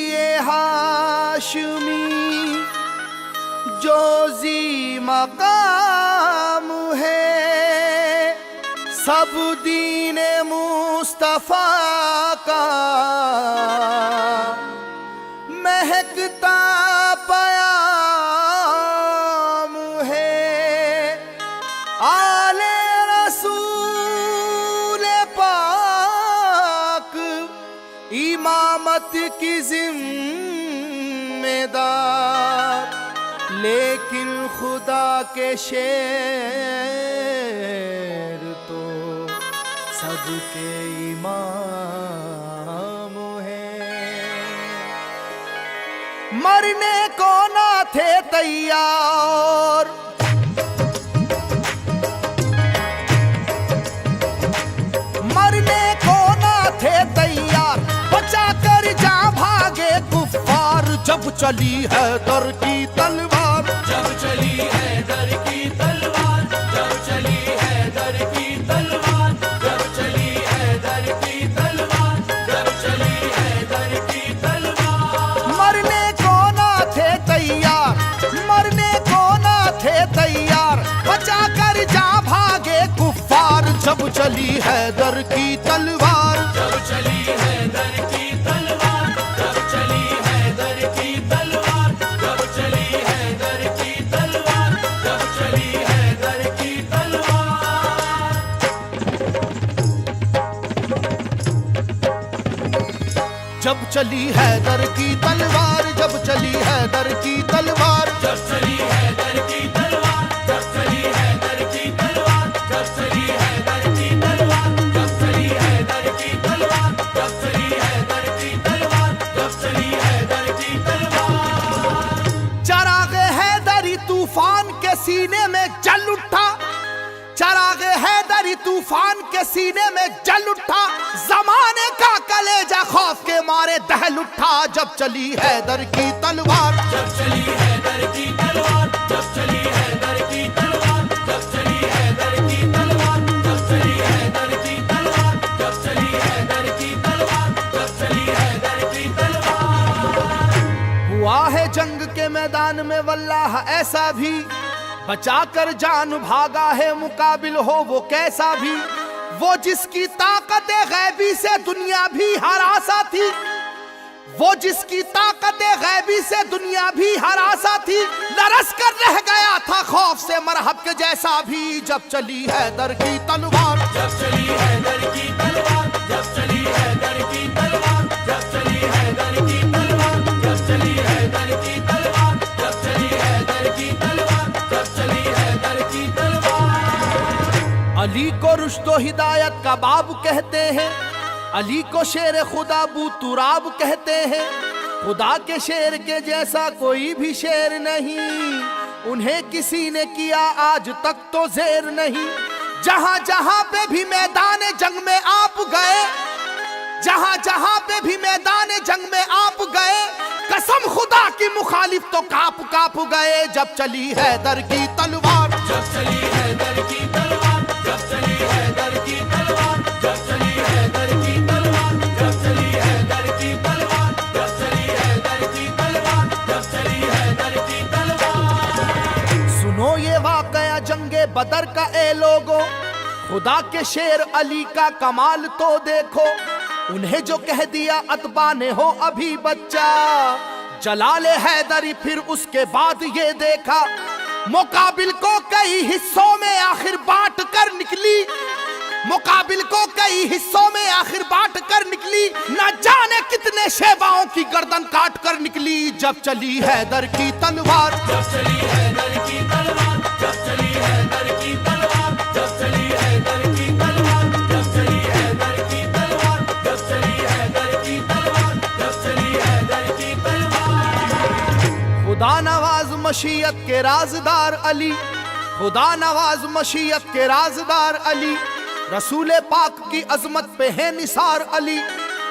ये हाशमी जो जी मकाम है, सब दीन मुस्तफा का महकता पयाम है। आले रसूल पाक इमामत की जिम्मेदार, लेकिन खुदा के शेर तो सबके इमाम हैं। मरने को ना थे तैयार, मरने को ना थे तैयार, बचा कर जा भागे कुफ्फार। जब चली है दर की तलवार, जब चली है दर की तलवार, जब चली है दर की तलवार, जब चली है दर की तलवार, जब चली है दर की तलवार। मरने को ना थे तैयार, मरने को ना थे तैयार, बचा कर जा भागे कुफ्फार। जब चली है दर की तलवार, जब चली है दर की तलवार, जब चली है दर की तलवार, जब चली है दर की तलवार, जब चली है दर की तलवार। जब चली है दर की तलवार, जब चली है दर की तलवार। जब चली है दर की तलवार, जब चली है दर की तलवार, जब चली है दर की तलवार, जब चली है दर की तलवार, जब चली है दर की तलवार, जब चली है दर की तलवार। चराग हैदरी तूफान के सीने में जल उठा, चराग हैदरी तूफान के सीने में जल उठा। जमाने का कलेजा खौफ के मारे दहल उठा। जब चली हैदर की तलवार, जब चली है दर की तलवार, जब चली है दर की तलवार, जब चली है दर की तलवार, जब चली है दर की तलवार, जब चली है दर की तलवार, जब चली है दर की तलवार। हुआ है जंग के मैदान में वल्लाह ऐसा भी, बचा कर जान भागा है मुकाबिल हो वो कैसा भी। वो जिसकी ताकत गैबी से दुनिया भी हरासा थी, वो जिसकी ताकत गैबी से दुनिया भी हरासा थी। लरस कर रह गया था खौफ से मरहब के जैसा भी। जब चली हैदर की तलवार, जब चली है दर की तलवार, जब चली है दर की तलवार, जब चली है दर की तलवार, जब चली है दर की तलवार, जब चली है दर की तलवार, जब चली है दर की तलवार। अली को रुश्तो हिदायत का बाब कहते हैं, अली को शेर खुदा बू तुराब कहते हैं। खुदा के शेर के जैसा कोई भी शेर नहीं, उन्हें किसी ने किया आज तक तो जेर नहीं। जहां जहां पे भी मैदान जंग में आप गए, जहां जहां पे भी मैदान जंग में आप गए, कसम खुदा की मुखालिफ तो काप काप गए। जब चली हैदर की तलवार, जब चली है दर की तलवार, जब चली है दर की तलवार, जब चली है दर की तलवार, जब चली है दर की तलवार, जब चली है दर की तलवार, जब चली है दर की तलवार। सुनो ये वाकया जंगे बदर का ए लोगो, खुदा के शेर अली का कमाल तो देखो। उन्हें जो कह दिया अतबा ने हो अभी बच्चा, जलाले हैदरी फिर उसके बाद ये देखा। मुकाबिल को कई हिस्सों में आखिर बांट कर निकली, मुकाबिल को कई हिस्सों में आखिर बांट कर निकली। न जाने कितने शेबाओं की गर्दन काट कर निकली। जब चली हैदर की तलवार, जब चली है दर की तलवार, जब चली है दर की तलवार, जब चली है दर की तलवार, जब चली है दर की तलवार, जब चली है दर की तलवार, जब चली है दर की तलवार। खुदा नवाज मशीयत के राजदार अली, खुदा नवाज मशीयत के राजदार अली। रसूल पाक की अजमत पे है निसार अली।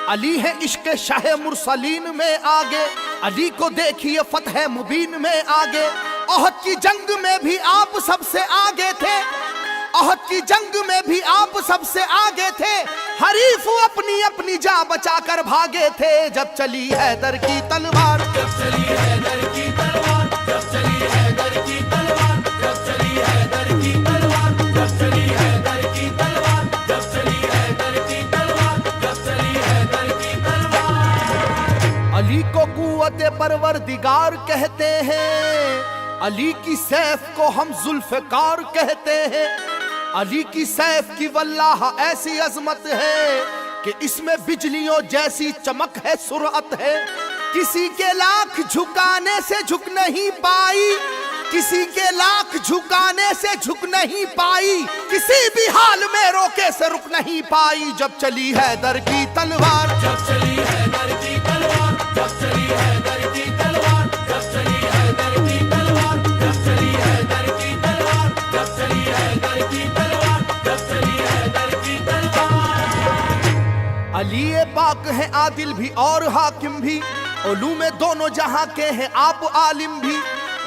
अली है इश्क शाह मुरसलीन में आगे, अली को देखिए फतह मुबीन में आगे। ओहद की जंग में भी आप सबसे आगे थे, ओहद की जंग में भी आप सबसे आगे थे, हरीफ अपनी अपनी जान बचाकर भागे थे। जब चली हैदर की तलवार, जब चली हैदर की तलवार, जब चली हैदर की तलवार, जब चली हैदर की तलवार, जब चली हैदर की तलवार, जब चली हैदर की तलवार, जब चली हैदर की तलवार। अली को कुव्वते परवरदिगार कहते हैं, अली की सैफ को हम जुल्फकार कहते हैं। अली की सैफ की वल्लाह ऐसी अजमत है कि इसमें बिजलियों जैसी चमक है, सुरअत है। किसी के लाख झुकाने से झुक नहीं पाई, किसी के लाख झुकाने से झुक नहीं पाई, किसी भी हाल में रोके से रुक नहीं पाई। जब चली हैदर की तलवार, जब चली हैदर की तलवार, जब चली हैदर की तलवार, जब चली हैदर की तलवार, जब चली हैदर की तलवार, जब चली हैदर की तलवार, जब चली हैदर की तलवार। अली पाक है आदिल भी और हाकिम भी, उलूम दोनों जहां के हैं आप आलिम भी।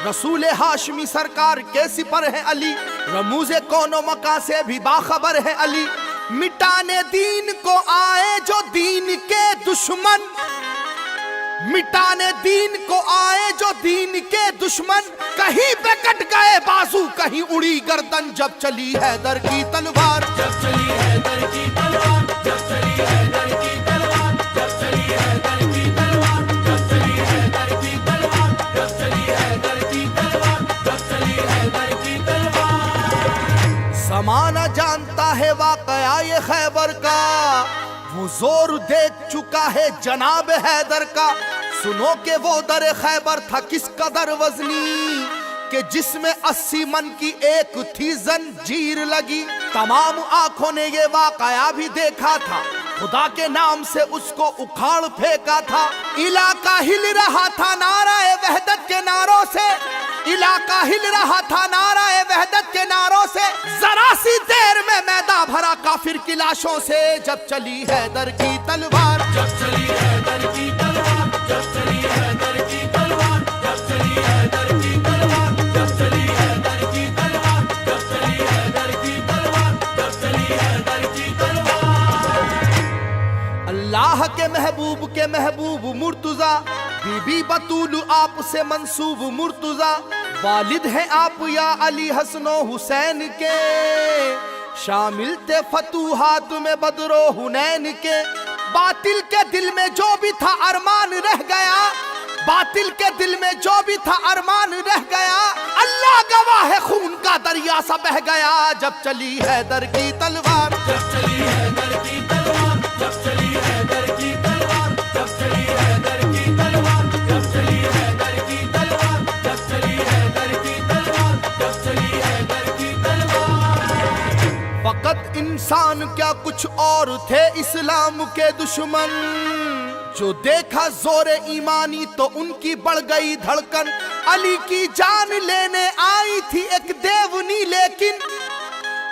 रसूल हाशमी सरकार के सिपर है अली, रमूज़े कौनो मका से भी बाखबर है अली। मिटाने दीन को आए जो दीन के दुश्मन, मिटाने दीन को आए जो दीन के दुश्मन, कहीं पे कट गए बाजू कहीं उड़ी गर्दन। जब चली हैदर की तलवार, जब चली हैदर की तलवार, जब चली हैदर की तलवार, जब चली हैदर की तलवार, जब चली हैदर की तलवार, जब चली हैदर की तलवार, जब चली हैदर की तलवार। समाना जानता है वाकया ये खैबर का, वो जोर देख चुका है जनाब हैदर का। सुनो के वो दर खैबर था किस कदर वजनी, कि जिसमें 80 मन की एक थी जंजीर लगी। तमाम आंखों ने ये वाकया भी देखा था, खुदा के नाम से उसको उखाड़ फेंका था। इलाका हिल रहा था नाराए वहदत के नारों से, इलाका हिल रहा था नाराए वहदत के नारों से। जरा सी देर में मैदान भरा काफिर की लाशों से। जब चली हैदर की तलवार, जब चली हैदर की तलवार, जब चली हैदर की तलवार, जब चली हैदर की तलवार, जब चली हैदर की तलवार, जब चली हैदर की तलवार, जब चली हैदर की तलवार। अल्लाह के महबूब मुर्तुजा, बीबी बतूल आप से मंसूब मुर्तुजा। वालिद हैं आप या अली हसनो हुसैन के, शामिल थे फतूहात में बदरो हुनैन के। बातिल के दिल में जो भी था अरमान रह गया, बातिल के दिल में जो भी था अरमान रह गया। अल्लाह गवाह है खून का दरिया सा बह गया। जब चली हैदर की तलवार, जब चली हैदर की तलवार, जब चली हैदर की तलवार, जब चली हैदर की तलवार, जब चली हैदर की तलवार, जब चली हैदर की तलवार, जब चली हैदर की तलवार। फकत इंसान क्या कुछ और थे इस्लाम के दुश्मन, जो देखा जोरे ईमानी तो उनकी बढ़ गई धड़कन। अली की जान लेने आई थी एक देवनी, लेकिन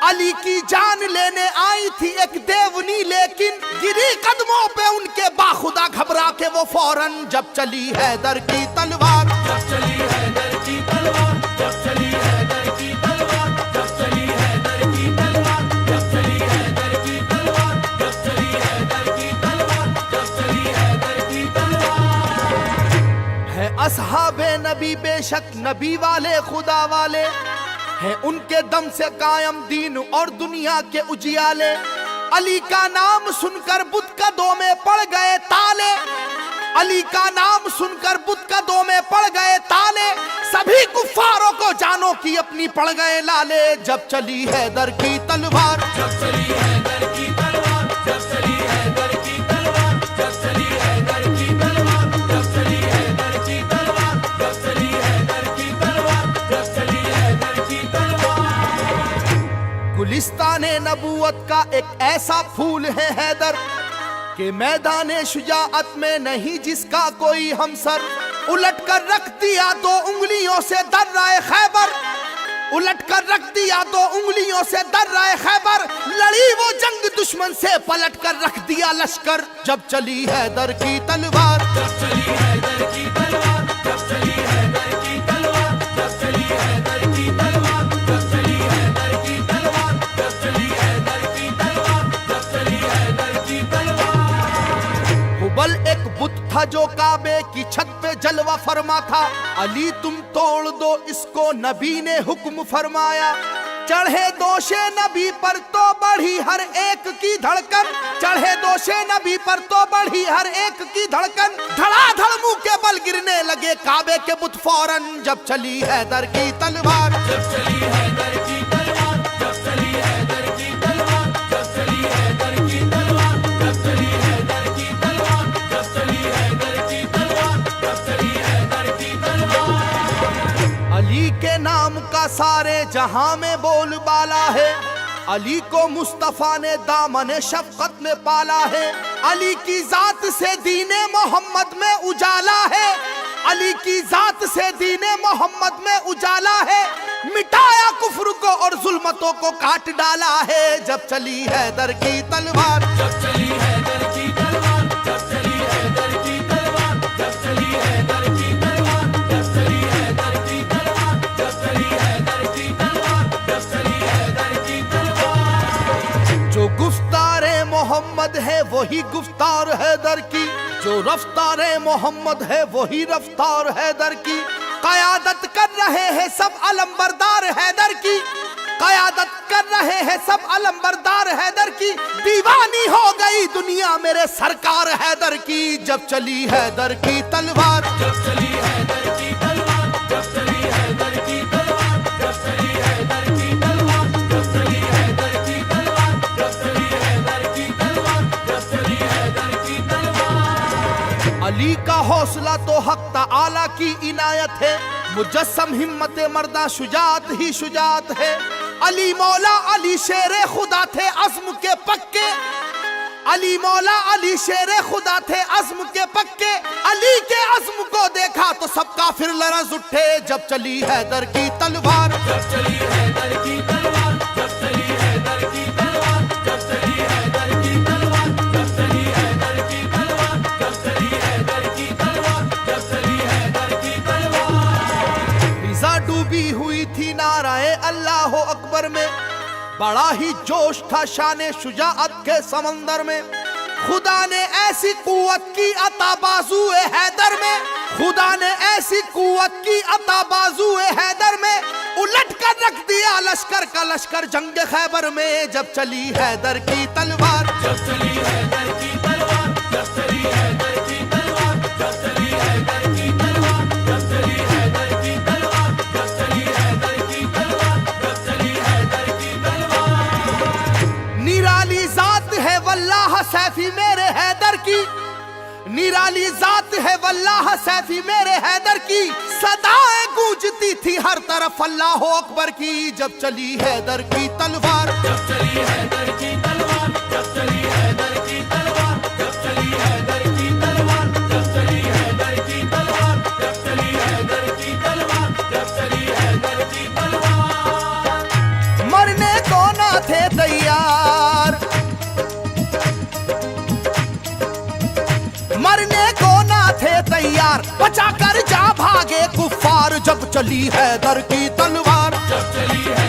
अली की जान लेने आई थी एक देवनी, लेकिन गिरी कदमों पे उनके बाखुदा घबरा के वो फौरन। जब चली हैदर की तलवार, जब चली हैदर की तलवार, जब चली हैदर की तलवार, जब चली हैदर की तलवार, जब चली हैदर की तलवार, जब चली हैदर की तलवार, जब चली हैदर की तलवार। है असहाबे नबी बेशक नबी वाले खुदा वाले, है उनके दम से कायम दीन और दुनिया के उजियाले। अली का नाम सुनकर बुत कदों में पड़ गए ताले, अली का नाम सुनकर बुत कदों में पड़ गए ताले। सभी कुफ्फारों को जानो की अपनी पड़ गए लाले। जब चली हैदर की तलवार, जब चली हैदर की तलवार, जब चली हैदर की तलवार, जब चली हैदर की तलवार, जब चली हैदर की तलवार, जब चली हैदर की तलवार, जब चली हैदर की तलवार। गुलिस्ताने नबूवत का एक ऐसा फूल है हैदर, कि मैदाने शुजाअत में नहीं जिसका कोई हमसर। उलट कर रख दिया दो उंगलियों से दर्राए खैबर, उलट कर रख दिया दो उंगलियों से दर्राए खैबर। लड़ी वो जंग दुश्मन से पलट कर रख दिया लश्कर। जब चली हैदर की तलवार, जब चली हैदर की तलवार, जब चली हैदर की तलवार, जब चली हैदर की तलवार, जब चली हैदर की तलवार, छत पे जलवा फरमा था, अली तुम तोड़ दो इसको, नबी ने हुक्म फरमाया। चढ़े दोषे नबी पर तो बढ़ी हर एक की धड़कन, चढ़े दोषे नबी पर तो बढ़ी हर एक की धड़कन। धड़ाधड़ मुंह के बल गिरने लगे काबे के बुत फौरन, जब चली हैदर की तलवार, जब चली हैदर की तलवार, जब चली हैदर की तलवार, जब चली हैदर की तलवार, जब चली हैदर की तलवार, जब चली हैदर की तलवार, जब चली हैदर की तलवार। अली के नाम का सारे जहां में बोलबाला है, अली को मुस्तफा ने दामन शफकत में पाला है। अली की जात से दीने मोहम्मद में उजाला है, अली की जात से दीने मोहम्मद में उजाला है। मिटाया कुफ्र को और जुल्मतों को काट डाला है, जब चली हैदर की तलवार, जब चली हैदर की तलवार, जब चली हैदर की तलवार, जब चली हैदर की तलवार, जब चली हैदर की तलवार, जब चली हैदर की तलवार, जब चली हैदर की तलवार। जो गुफ्तारे मोहम्मद है वही गुफ्तार हैदर की, जो रफ्तारे मोहम्मद है वही रफ्तार हैदर की। कयादत कर रहे हैं सब अलंबरदार हैदर की, कयादत कर रहे हैं सब अलंबरदार हैदर की। दीवानी हो गई दुनिया मेरे सरकार हैदर की, जब चली हैदर की तलवार, जब चली हैदर की तलवार, जब चली हैदर की तलवार, जब चली हैदर की तलवार, जब चली हैदर की तलवार, जब चली हैदर की तलवार, जब चली हैदर की तलवार। अली का हौसला तो हक ताला की इनायत है, मुजस्सम हिम्मत मर्दा शुजात ही शुजात है। अली मौला अली शेरे खुदा थे अज़्म के पक्के, अली मौला अली शेरे खुदा थे अज़्म के पक्के। अली के अज़्म को देखा तो सब काफिर लरज़ उठे, जब चली हैदर की तलवार, जब चली हैदर की तलवार, जब चली हैदर की तलवार, जब चली हैदर की तलवार, जब चली हैदर की तलवार, जब चली हैदर की तलवार, जब चली हैदर की तलवार। फिजा डूबी हुई थी नाराए अल्लाह अकबर में, बड़ा ही जोश था शाने शुजाअत के समंदर में। खुदा ने ऐसी कुव्वत की अता बाजुए हैदर में, खुदा ने ऐसी कुव्वत की अता बाजुए हैदर में। उलट कर रख दिया लश्कर का लश्कर जंग खैबर में, जब चली हैदर की तलवार, जब चली हैदर की तलवार, जब चली हैदर की तलवार, जब चली हैदर की तलवार, जब चली हैदर की तलवार, जब चली हैदर की तलवार, जब चली हैदर की तलवार। निराली जात है वल्लाह सैफी मेरे हैदर की, निराली जात है वल्लाह सैफी मेरे हैदर की। सदाएं गूंजती थी हर तरफ अल्लाह अकबर की, जब चली हैदर की तलवार, जब चली हैदर की तलवार, जब चली हैदर की तलवार, जब चली हैदर की तलवार, जब चली हैदर की तलवार, जब चली हैदर की तलवार, जब चली हैदर की तलवार। मरने को ना थे तैयार, मरने को ना थे तैयार, बचा कर जा भागे कुफ्फार, जब चली हैदर की तलवार, जब चली है